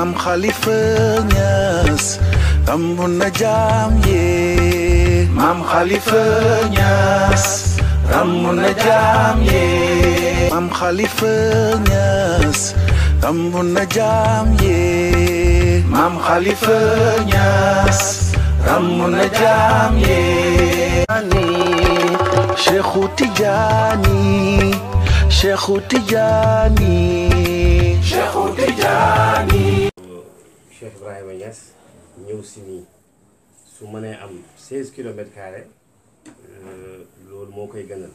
Mam Khalifa Niass rambu na jaam yee Mam Khalifa Niass rambu na jaam yee Mam Khalifa Niass rambu na jaam yee Mam Khalifa Niass rambu na jaam yee Cheikhu Tidiane Cheikhu Tidiane Cheikhu Tidiane Cheikh Ibrahima Niass ñëw si nii su mënee am 16 kilomètres carrés loolu moo koy gënal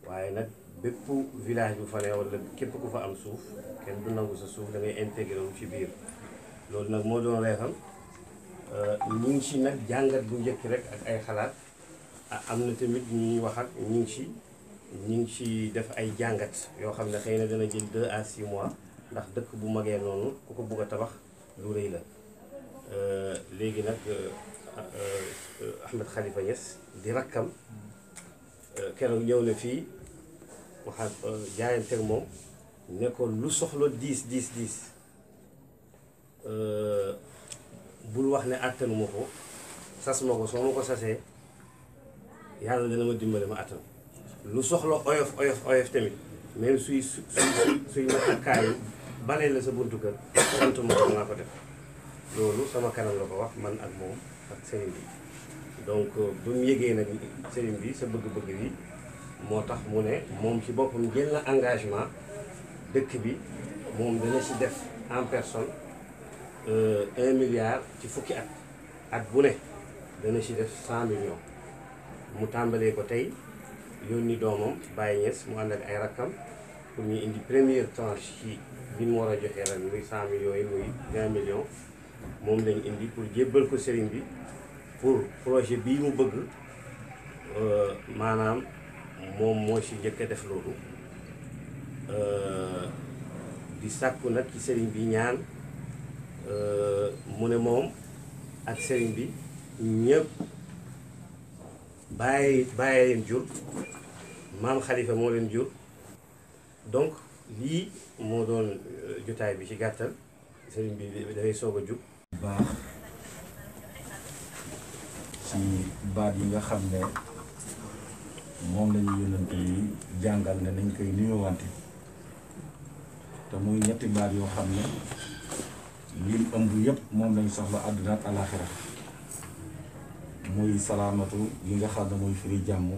waaye nag bépp village bu fa ne wala képp ku fa am suuf kenn du nangu sa suuf da ngay intégré wu ci biir loolu nag moo doon reexam ñu ngi ci nag jàngat bu njëkk rek ak ay xalaat am na tamit ñuy wax ak ñu ngi ci def ay jàngat yoo xam ne xëy na dana jël 2 à 6 mois ndax dëkk bu magee noonu ku ko bugg a tabax lu rëy la léegi nag Ahmed Khalifa Niass di rakkam keroog ñëw na fii waxaat jaayanteeg moom ne ko lu soxla diis bul wax ne àttanuma ko sas ma ko soo ma ko sasee yàlla dana ma dimbale ma àttan lu soxla oyof tamit même suy ma takkaayu balee la sa buntu kër sant ma ko maa ko def loolu sama kanam la ko wax man ak moom ak sëriñ bi donc bu mu yëgee nag sëriñ bi sa bëgg-bëgg bi moo tax mu ne moom ci boppam jël na engagement dëkk bi moom dana ci def en personne 1 milliard ci fukki at bu ne dana ci def 100 millions mu tàmbalee ko tey yónni doomam Baye Niass mu ànd ak ay rakkam pour ñu indi première tranche ci bi mu war a joxe ren muy 100 millions yi muy 20 millions moom lañu indi pour jébbal ko sëriñ bi pour projet bii mu bëgg maanaam moom moo ci njëkk a def loolu di sàkku nag ci sëriñ bi ñaan mu ne moom ak sëriñ bi ñëpp bàyyi leen jur maam Khalifa moo leen jur donc lii moo doon jotaay bi ci gàttal sëriñ bi dafay soog a jub baax ci baat yi nga xam ne moom lañu yónnante yi jàngal ne nañ koy nuyuwante te muy ñetti baat yoo xam ne lim ëmb yëpp moom lañ soxla àdduna ak alaaxira muy salaamatu yi nga xam ne mooy firi jàmm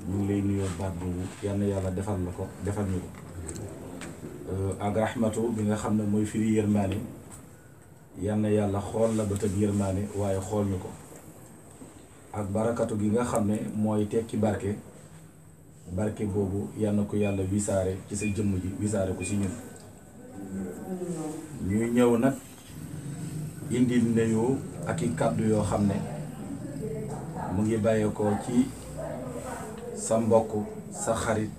ñu ngi lay nuyoo baat boobu yal na yàlla defal la ko defal ñu ko ak rahmatu bi nga xam ne mooy firi yërmaane yal na yàlla xool la bëtëb yërmaane waaye xool ñu ko ak barakatu gi nga xam ne mooy tekki barke boobu yal na ko yàlla wisaare ci sa jëmm ji wisaare ko si ñun ñuy ñëw nag indi nuyoo ak i kàddu yoo xam ne mu ngi bàyyeekoo ci sa mbokk sa xarit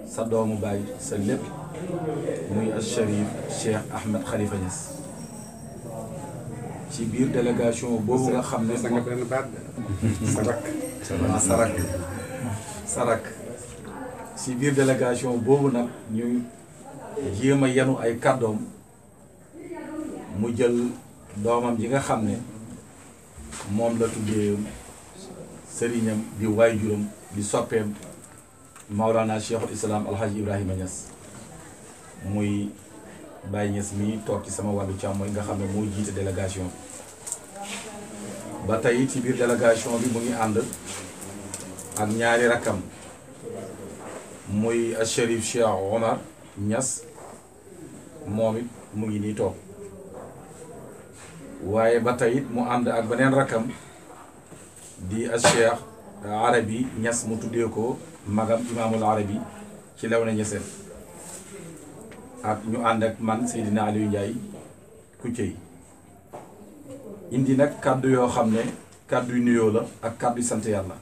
sa doomu baay sa lépp muy Al-Sharif Cheikh Ahmed Khalifa Niass ci biir délégation boobu nga xam ne sarak ci biir délégation boobu nag ñu jéem a yenu ay kàddoom mu jël doomam ji nga xam ne moom la tuddee sëriñam di waajuram di soppeem Maulana Cheikhul Islam Alhaji Ibrahima Niass muy Baye Niass mi toog ci sama wàllu càmmooñ nga xam ne moo jiite délégation ba tey ci biir délégation bi mu ngi ànd ak ñaari rakkam muy Chérif Cheikh Omar Niass moom it mu ngi nii toog waaye ba tey it mu ànd ak beneen rakkam di Cheikh Arabi Niass mu tuddee ko magam imaamul Arabi ci Léona Niassène ak ñu ànd ak man Seydina Aliou Ndiaye Koutié indi nag kàddu yoo xam ne kàddu yu nuyoo la ak kàddu yu sant yàlla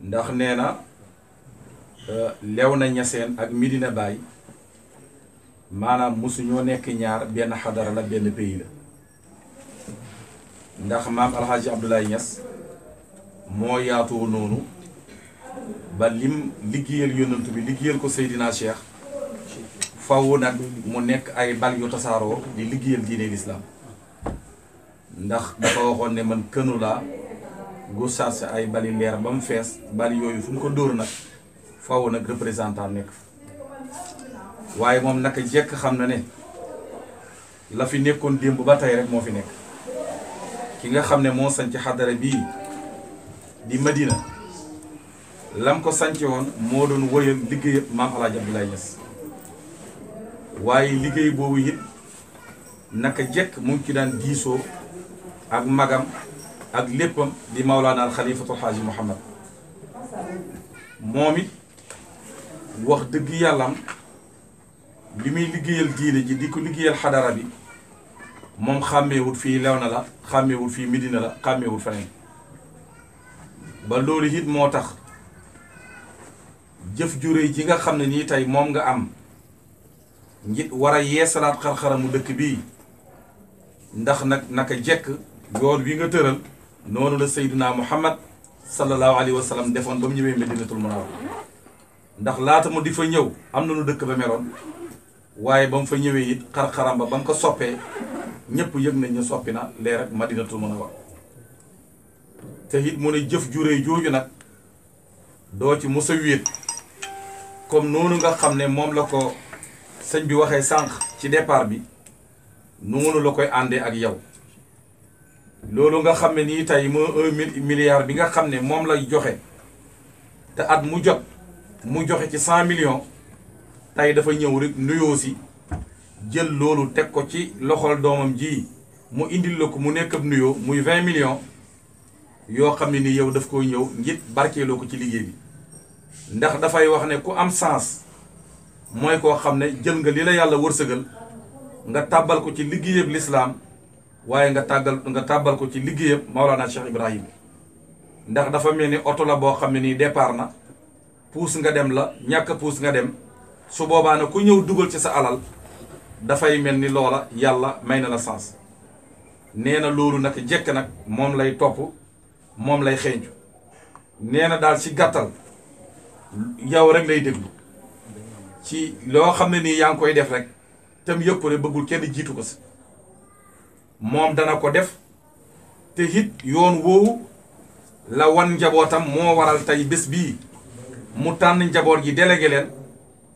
ndax nee na Léona Niassène ak Medina Baye maanaam mosu ñoo nekk ñaar benn xadara la benn pays la ndax maam Alhaji Abdoulaye Niass moo yaatoo noonu ba lim liggéeyal yonantu bi liggéeyal ko Seydina Cheikh faw nag mu nekk ay bal yu tasaaroo di liggéeyal diine lislaam ndax dafa waxoon ne man kënu laa gu chargé ay bali leer ba mu fees bali yooyu fu mu ko dóor nag faw nag représentant nekk waaye moom naka jekk xam na ne la fi nekkoon démb ba tey rek moo fi nekk ki nga xam ne moo sanc xadara bii di Madina lam ko sanc woon moo doon woyal liggéey maam Alaaji Abdoulaye Niass waaye liggéey boobu it naka jekk mu ngi ci daan diisoo ak magam ak léppam di Mawlaana al Xalifatul Xaaji Muhammad moom it wax dëgg yàllam li muy liggéeyal diine ji di ko liggéeyal xadara bi moom xàmmeewul fii Léona la xàmmeewul fii Medina la xàmmeewul feneen ba loolu it moo tax jëf ju réy ji nga xam ne nii tey moom nga am ngir war a yeesalaat xar-xaramu dëkk bii ndax nag naka jekk yoon wi nga tëral noonu la Seydina Muhammad sallallahu alayhi wa sallam defoon ba mu ñëwee Medinatul Munawwara ndax laata mu di fa ñëw am na nu dëkk ba meloon waaye ba mu fa ñëwee it xar-xaram ba mu ko soppee ñëpp yëg nañ ne soppi na leer ak Madinatul Munawwara te it mu ne jëf ju réy jooju nag doo ci mos a wéet comme noonu nga xam ne moom la ko sëñ bi waxee sànq ci départ bi noonu la koy àndee ak yow loolu nga xam ne nii tey moo 1 milliard bi nga xam ne moom lay joxe te at mu jot mu joxe ci 100 millions tey dafa ñëw rek nuyoo si jël loolu teg ko ci loxol doomam ji mu indil la ko mu nekk ab nuyoo muy 20 millions yoo xam ne ni yow daf koo ñëw ngir barkeeloo ko ci liggéey bi ndax dafay wax ne ku am sens mooy koo xam ne jël nga li la yàlla wërsëgal nga tàbbal ko ci liggéeyab lislaam waaye nga tàbbal ko ci liggéeyab Maolana Cheikh Ibrahim ndax dafa mel ni oto la boo xam ne nii départ na puus nga dem la ñàkk puus nga dem su boobaa na ku ñëw dugal ci sa alal dafay mel ni loola yàlla may na la sens nee na loolu nag jekk nag moom lay topp moom lay xeeñcu nee na daal ci gàttal yow rek lay déglu ci loo xam ne nii yaa ngi koy def rek tam yëg ko ne bëggul kenn jiitu ko si moom dana ko def te it yoon woowu la wan njabootam moo waral tey bés bii mu tànn njaboot gi délégué leen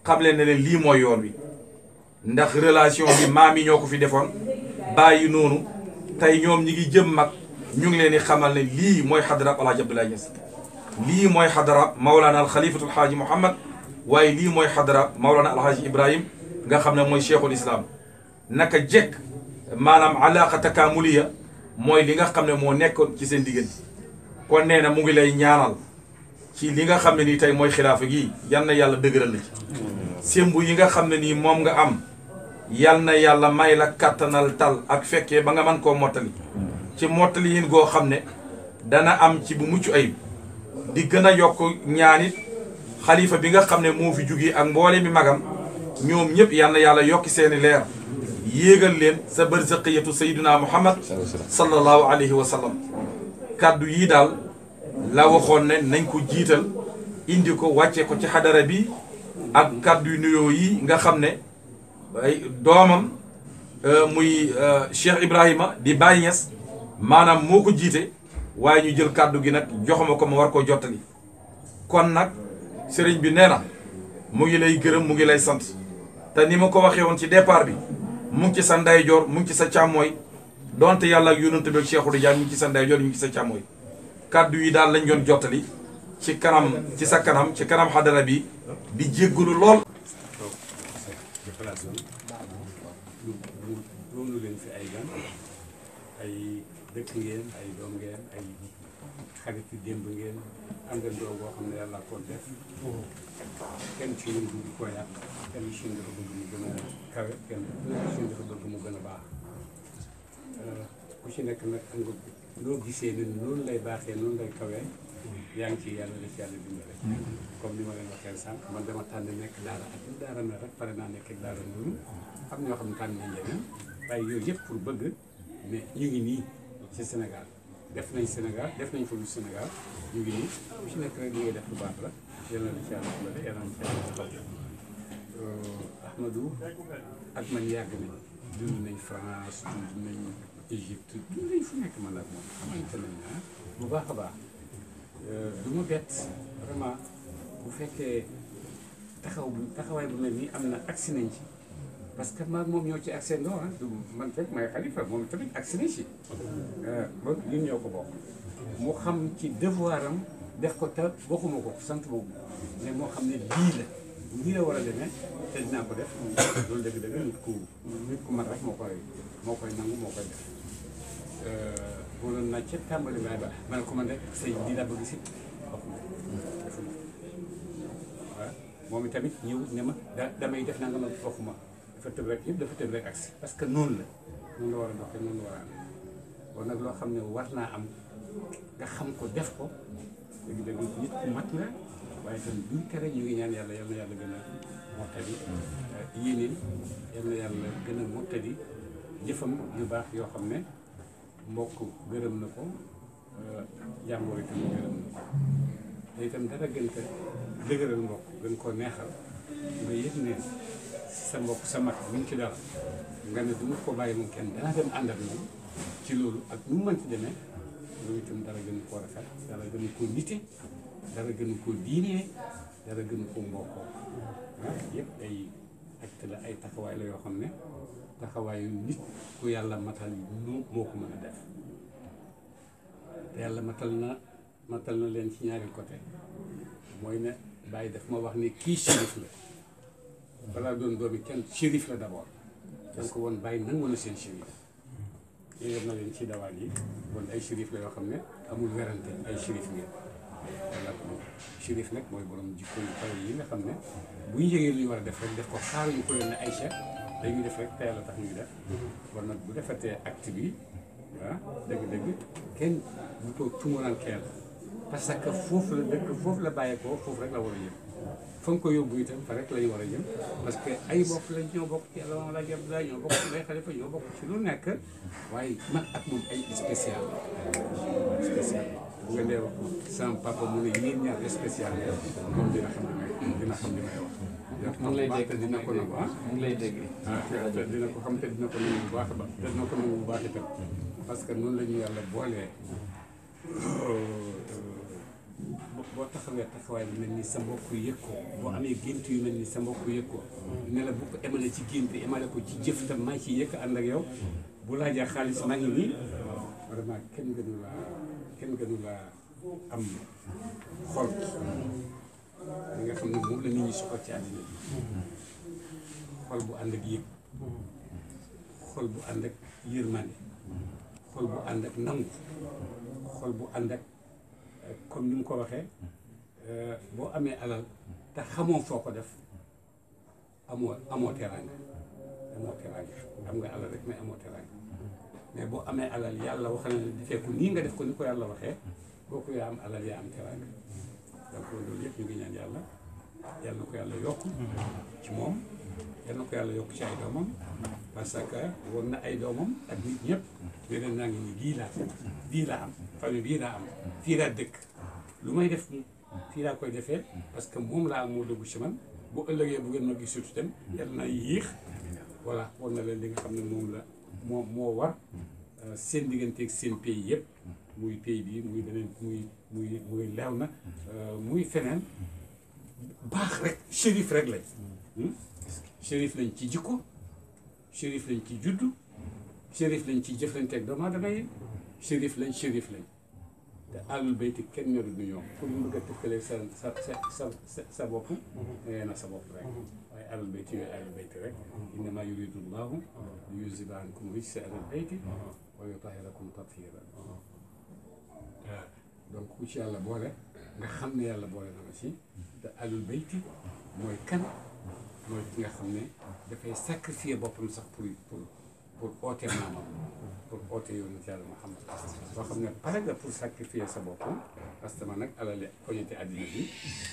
xam leen ne leen lii mooy yoon wi ndax relation bi maam yi ñoo ko fi defoon bàyyi noonu tey ñoom ñi ngi jëm mag ñu ngi leen di xamal ne lii mooy xadara Alaaji Abdoulaye Niass lii mooy xadara Mawlana al Xalifatul Xaaji Muhammad waaye lii mooy xadara Mawlana Alxaaji Ibrahim nga xam ne mooy cheikhul islam naka jekk maanaam alaaqa takaamuliya mooy li nga xam ne moo nekkoon ci seen diggante kon nee na mu ngi lay ñaanal ci li nga xam ne nii tey mooy xilaafa gi yal na yàlla dëgëral la ci sémbu yi nga xam ne nii moom nga am yal na yàlla may la kattanal tal ak fekkee ba nga mën koo mottali ci mottali yin goo xam ne dana am ci bu mucc ayib di gën a yokk ñaanit xalifa bi nga xam ne moo fi jugee ak mboole mi magam ñoom ñëpp yal na yàlla yokki seeni leer yéegal leen sa barzaqiyatu sayyiduna Muhammad sallallahu alayhi wa sallam kàddu yii daal la waxoon ne nañ ko jiital indi ko wàcce ko ci xadara bi ak kàddu nuyoo yi nga xam ne ay doomam muy Cheikh Ibrahima di Baye Niass maanaam moo ko jiite waaye ñu jël kàddu gi nag joxuma ko ma war koo jottali kon nag sëriñ bi nee na mu ngi lay gërëm mu ngi lay sant te ni ma ko waxee woon ci départ bi mu ngi ci sa ndeyjoor mu ngi ci sa càmmooy donte yàlla ak yonent bi ak Cheikhul Tijaan mu ngi ci sa ndeyjoor mu ngi ci sa càmmooy kàddu yi daal lañ doon jottali ci kanam ci sa kanam ci kanam xadara bi di jéggalu lool. loolu leen fi ay gan ay dëkk ngeen ay doom ngeen ay xaritu démb ngeen àndandoo boo xam ne yàlla ko def kenn ci ñun du ko yàq kenn ci ñun dafa bëgg mu gën a kawe kenn ci ñun dafa bëgg mu gën a baax ku ci nekk nag am nga loo gisee ni noonu lay baaxee noonu lay kawee yaa ngi ci yàlla la ci yàlla dimbale comme ni ma leen waxee sànq man dama tànn nekk daara ak daara na rek pare naa nekk ak daara noonu xam ñoo xam ne tànn nañ yeneen waaye yooyu yëpp pour bëgg ne ñu ngi nii ci Sénégal def nañ Sénégal def nañ fa lu Sénégal ñu ngi nii ku ci nekk rek li ngay def lu baax la yàlla na ci yàlla dimbale yàlla na ci yàlla Ahmadou ak man yàgg nañ dund nañ France dund nañ Égypte dund nañ fu nekk man ak moom xamante nañ bu baax a baax du ma bett vraiment bu fekkee taxawaay bu mel nii am na agsi nañ ci parce que maag moom ñoo ci accès ndoo du man fekk may xalifa moom tamit agsi nañ ci ba ñun ñoo ko bokk mu xam ci devoir am def ko te waxuma ko sant boobu mais moo xam ne lii la war a demee te dinaa ko def loolu dëgg-dëgg nit ku man rek moo koy nangu moo koy def boo doon naaj ca tàmbali may ba ma ne ko man rek say lii laa bëgg si waxuma defuma waaw moom itamit ñëw ne ma damay def naa nga ma waxuma dafa tëb rek yëpp dafa tëb rek agsi parce que noonu la war a doxee noonu la war a am kon nag loo xam ne war naa am nga xam ko def ko dëgg-dëgg nit ku mat la waaye itam duñ tere ñu ngi ñaan yàlla yal na yàlla gën a mottali yéeneen yal na yàlla gën a mottali jëfam yu baax yoo xam ne mbokk gërëm na ko jàmbur itam gërëm na ko te itam dara gën ko dëgëral mbokk gën koo neexal nga yëg ne sa mbokk sa mag buñ ci dara nga ne du ma ko bàyyi moom kenn dana dem ànd ak moom ci loolu ak nu mu mënti demee loolu itam dara gën koo rafet dara gën koo nite dara gën koo diinee dara gën koo mbokkoo yëpp ay acte la ay taxawaay la yoo xam ne taxawaayu nit ku yàlla matal moo ko mën a def te yàlla matal na leen ci ñaari côté mooy ne bàyyi daf ma wax ne kii shérif la balaa doon doomi kenn shérif la d'abord donc woon bàyyi nangu na seen shérif yéen na leen ci dawaal yi bon ay shérif la yoo xam ne amul werante ay shérif ngeen walla shérif nag mooy borom jikko yu kawe yi nga xam ne bu ñu yëgee lu ñu war a def rek def ko xaaruñu ko yoon ne ay chef dañuy def rek te yàlla tax ñuy def bon nag bu defatee acte bi waaw dëgg-dëgg kenn bu ko tumurankeel parce que foofu la dëkk foofu la bàyyeekoo foofu rek la war a jëm fa nga ko yóbbu itam fa rek la ñu war a jëm parce que ay bokk lañ ñoo bokk ci yàlla moom la jëm daal ñoo bokk ci lay xalifa ñoo bokk ci lu nekk waaye man ak moom ay spécial bu nga dee wax sama papa mu ne yéen ñaar spécial moom dina xam li may wax mu ngi lay dégg dina ko nangu mu ngi lay dégg dina ko xam te dina ko nangu bu baax a baax te dina ko nangu bu baax itam parce que noonu la ñu yàlla boolee boo taxawee taxawaay bi mel ni sa mbokk yëg ko boo amee gént yu mel ni sa mbokk yëg ko ne la bu ko emale ci gént emale ko ci jëf tam maa ci yëkk ànd ak yow bu laajee xaalis maa ngi nii vraiment kenn gënu laa am xol li nga xam ne moom la nit ñi soxla ci àddina bi xol bu ànd ak yëg xol bu ànd ak yërmande xol bu ànd ak nangu xol bu ànd ak comme ni mu ko waxee boo amee alal te xamoo foo ko def amoo teraanga am nga alal rek mais amoo teraanga mais boo amee alal yàlla wax na ne defee ko nii nga def ko ni ko yàlla waxee boo ko yaa am alal yaa am teraanga donc loolu yëpp ñu ngi ñaan yàlla na ko yàlla yokk ci moom yal na ko yàlla yokk ci ay doomam parce que war na ay doomam ak nit ñëpp yeneen naa ngi nii lii laa am famille bii laa am fii laa dëkk lu may def fii laa koy defee parce que moom laa am moo dëggu ci man bu ëllëgee bu ngeen ma gis surtout tam yàlla na yéex voilà war na leen li nga xam ne moom la moo war seen digganteeg seen pays yëpp muy pays bi muy beneen muy leew na muy feneen baax rek shérif rek lañ shérif lañ ci jikko shérif lañ ci juddu shérif lañ ci jëflanteeg doomu aadama yi shérif lañ te àllul bayti kenn ñoru du ñoom pour ñu bëgg a tëkkale sa bopp ngay na sa bopp rek waaye àllul bayti yooyu àllul bayti rek innamaa yuridu llaahu li yuzhiba ankum rijsa ahlal bayti wa yutahhirakum tathiira donc ku ci yàlla boole nga xam ne yàlla boole na ma ci te àllul bayti mooy kan mooy ki nga xam ne dafay sacrifier boppam sax pour oote maamam pour oote yoonu ci yàlla Muhammad boo xam ne pare nga pour sacrifier sa bopp parce que man nag alale poñete àddina bi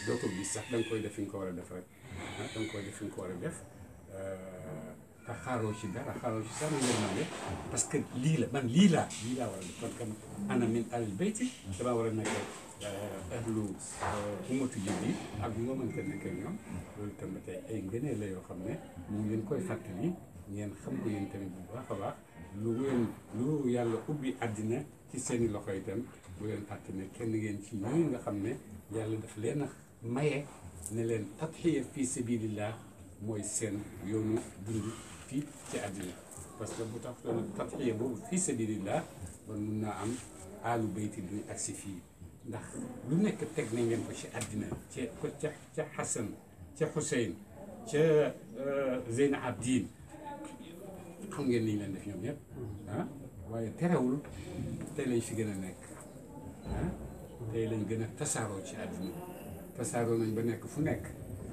doo ko gis sax da nga koy def fi nga ko war a def rek da nga koy def fi nga ko war a def te xaaroo ci dara xaaroo ci dara yërmande parce que lii la man lii laa war a def kon kam ana min alil bayti damaa war a nekk ahlu ummatu ji ak bu ma mënta nekk ak ñoom loolu tamit tey ay ngëneel la yoo xam ne mu ngi leen koy fàttali ngeen xam ko yéen tamit bu baax a baax lu yàlla ubbi àddina ci seeni loxo itam bu leen fàtte ne kenn ngeen ci ñooñu nga xam ne yàlla daf leen a maye ne leen tadxiya fi sabilillah mooy seen yoonu dund fii ci àddina parce que bu tax doon tadxiya boobu fi sabilillah man mun naa am aalu bayti duñ agsi fii ndax lu nekk teg nañ leen ko ci àddina ca Xasan ca Xuseyn ca Zeyn Abdin xam ngeen ni ñu leen def ñoom ñëpp waaye terewul tey lañ fi gën a nekk tey lañ gën a tasaaroo ci àddina tasaaroo nañ ba nekk fu nekk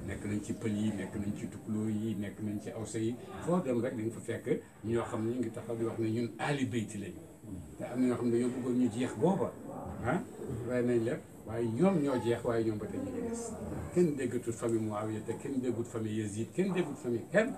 nañ ci pël yi nekk nañ ci tukuloo yi nekk nañ ci awsa yi foo dem rek di nga fa fekk ñoo xam ne ñu ngi taxaw di wax ne ñun aali bayti lañ te am na ñoo xam ne dañoo bëggoon ñu jeex booba waaye nañ lépp waaye ñoom ñoo jeex waaye ñoom ba tey ñu ngi des kenn déggatul famille Muawiya te kenn déggut famille Yazid kenn déggut famille kenn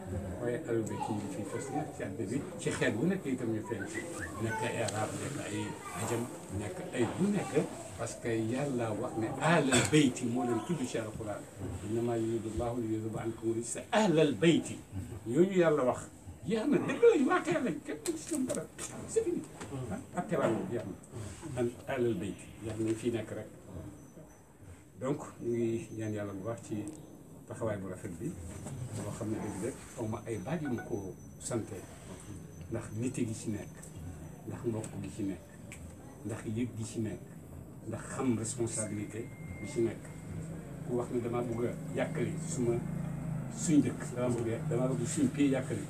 waaye aali bayti yi fii fas na ci àddina bi ci xeet bu nekk itam ñu feeñ ci nekk ay arab nekk ay ajam nekk ay bu nekk parce que yàlla wax ne ahlal bayti moo leen tudd ci alquran innamaa yuriidu llaahu li yuzhiba ankum rijsa ahlal bayti yooyu yàlla wax jeex na dëgg lañ waatee lañ kenn du ci ñoom dara c'est fini ak teraan jeex na an ahlal bayti jeex nañ fii nekk rek donc ñu ngi ñaan yàlla bu baax ci taxawaay bu rafet bi boo xam ne dëgg-dëgg xaw ma ay baat yu ma ko sante ndax nite gi ci nekk ndax mbokk gi ci nekk ndax yëg gi ci nekk ndax xam responsabilité bi ci nekk ku wax ne damaa bëgg a yàkkali suñ dëkk damaa bëgg suñ pied yàkkali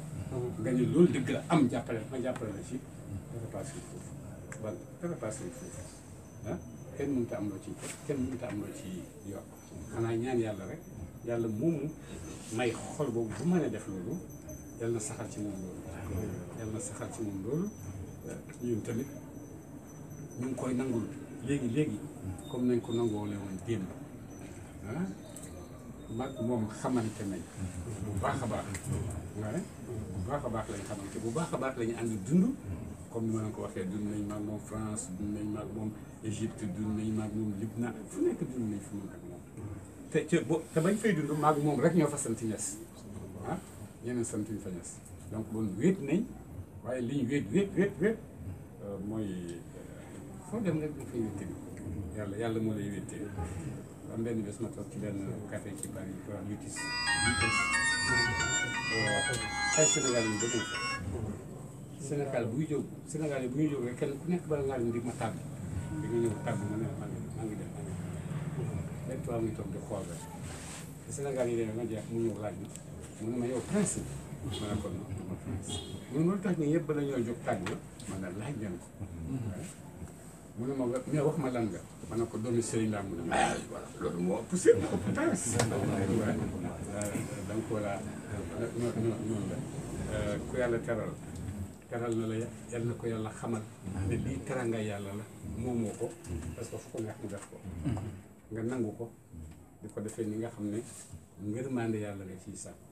nga ne loolu dëgg la am jàppale ma jàppale la ci dara passé foofu wala dara passé foofu kenn mënut a am loo ci kenn mënut a am loo ci yokk xanaa ñaan yàlla rek yàlla moomu may xol boobu bu mën a def loolu yàlla na saxal ci moom loolu yàlla na saxal ci moom loolu ñun tamit ñu ngi koy nangul léegi comme nañ ko nangoole woon démb mag moom xamante nañ bu baax a baax waaye bu baax a baax lañ xamante bu baax a baax lañu ànd dund comme ni ma leen ko waxee dund nañ maag moom France dund nañ maag moom Égypte dund nañ maag moom Libna fu nekk dund nañ fu mu ak moom te bañ fay dund maag moom rek ñoo fa sant Ñas ñeneen santuñ fa Ñas donc bon wéet nañ waaye li ñu wéet mooy foo dem rek dañ fay wéttali yàlla moo lay wéttali am benn bés ma toog ci benn café ci Paris ko wax Lutis ay Sénégal yi bëgg Sénégal buy jóg Sénégal yi bu ñuy jóg rek kenn ku nekk bala ngaa leen di ma tàgg di nga ñëw tàgg ma ne maa ngi dem benn tubaab ngi toog di xool rek te Sénégal yi demee ma jeex mu ñëw laaj mu ne ma yow prince ma ne ko non ma prince mu ne loolu tax ni yëpp bala ñoo jóg tàgg ma ne laaj leen ko mu ne ma mais wax ma lan nga ma ne ko doomi sëriñ laa mu ne ma voilà loolu moo ëpp seen ëpp prince donc voilà noonu la ku yàlla teral na la yal na ko yàlla xamal ne lii teranga yàlla la moomoo ko parce que fu ko neex mu def ko nga nangu ko di ko defee ni nga xam ne ngërmande yàlla nga ciy sàkku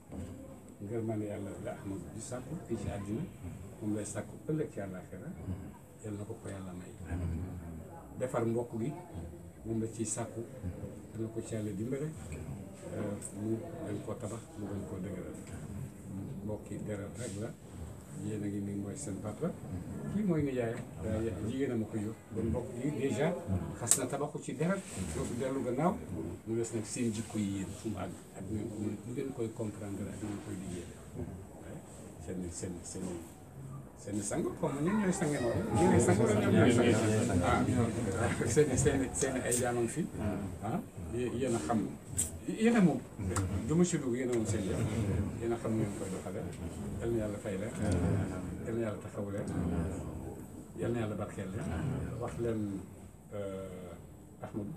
ngërmande yàlla la Ahmadu di sàkku fii ci àddina moom lay sàkku ëllëg ci àllaaxira yal na ko yàlla may defar mbokk gi moom la ciy sàkku yal na ko ci yàlla dimbale mu gën koo tabax mu gën koo dëgëral mbokk yi deret rek la yéen a ngi nii mooy seen papa kii mooy nijaayam jigéen a ma ko yóbbu ba mbokk yi dèjà xas na tabaxu ci deret doo fi dellu gannaaw mu des nag seen jikko yi yéen fu mu àgg ak ñu ngeen koy comprendre ak ñu koy liggéey seen sang xaw ma ñun ñooy sange noonu ñooy sang wala ñoom ñooy sang seen ay jaamam fii yéen a xam yéen a moom du ma si dugg yéen a moom seen yëpp yéen a xam ngeen koy doxale yal na yàlla fay leen yal na yàlla taxaw leen yal na yàlla barkeel leen wax leen Ahmadou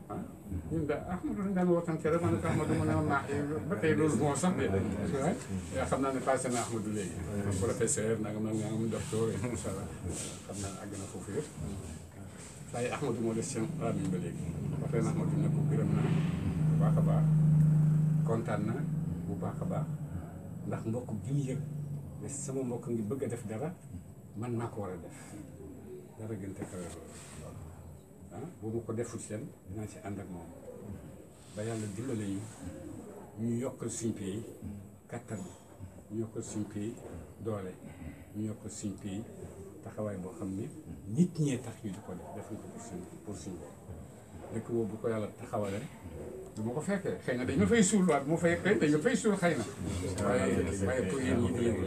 ñun de Ahmadou dañ daan wootante rek ma ne ko Ahmadou mu ne ma naax ba tey loolu moo sax de yaa xam naa ne passé na Ahmadou léegi professeur nangam docteur incha allah xam naa ne àgg na foofu yëpp waaye Ahmadou moo des seen ramin ba léegi wax leen Ahmadou ne ko gërëm naa bu baax a baax kontaan na bu baax a baax ndax mbokk gi mu yëg mais sama mbokk ngi bëgg a def dara man maa ko war a def dara gën te kawe loolu bu ma ko deful seen dinaa ci ànd ak moom ba yàlla dimbale ñu yokkal suñ pays kattan ñu yokkal suñ pays doole ñu yokkal suñ pays taxawaay boo xam ne nit ñee tax ñu di ko def defuñ ko pour suñ bopp dëkk boobu bu ko yàlla taxawale du ma ko fekkee xëy na dañ ma fay suul waat bu ma fay xëy dañ ma fay suul xëy na waaye pour yéen ñi di yéen la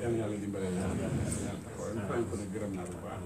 yal na yàlla dimbale yàlla taxawal ko nag gërëm naa bu baax